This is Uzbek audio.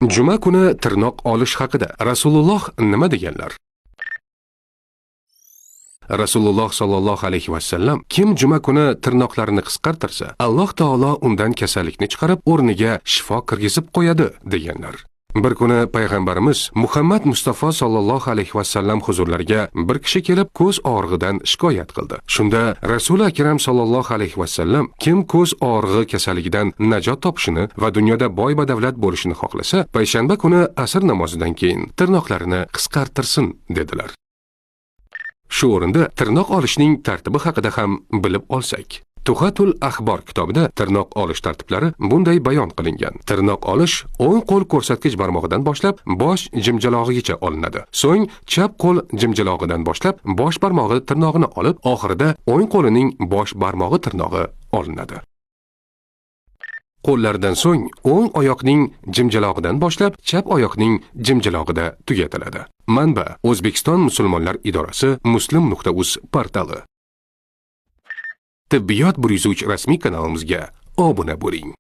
Juma kuni tirnoq olish haqida Rasululloh nima deganlar? Rasululloh sallallohu alayhi va sallam kim juma kuni tirnoqlarini qisqartirsa, Alloh taolo undan kasallikni chiqarib, o'rniga shifo kirgizib qo'yadi deganlar. Bir kuni payg'ambarimiz Muhammad Mustafa sallallohu alayhi va sallam huzurlariga bir kishi kelib ko'z og'rig'idan shikoyat qildi. Shunda Rasul akram sallallohu alayhi va sallam kim ko'z og'rig'i kasalligidan najot topishini va dunyoda boy badavlat bo'lishini xohlasa, payshanba kuni asr namozidan keyin tirnoqlarini qisqartirsin dedilar. Shu o'rinda tirnoq olishning tartibi haqida ham bilib olsak. Tuhatul Axbor kitobida tirnoq olish tartiblari bunday bayon qilingan. Tirnoq olish o'ng qo'l ko'rsatkich barmog'idan boshlab bosh jimjalog'igacha olinadi. So'ng chap qo'l jimjalog'idan boshlab bosh barmog'i tirnog'ini olib, oxirida o'ng qo'lining bosh barmog'i tirnog'i olinadi. Qo'llardan so'ng o'ng oyoqning jimjalog'idan boshlab chap oyoqning jimjalog'ida tugatiladi. Manba: O'zbekiston musulmonlar idorasi, muslim.uz portali. Tibbiyot _ rasmiy kanalimizga obuna bo'ling.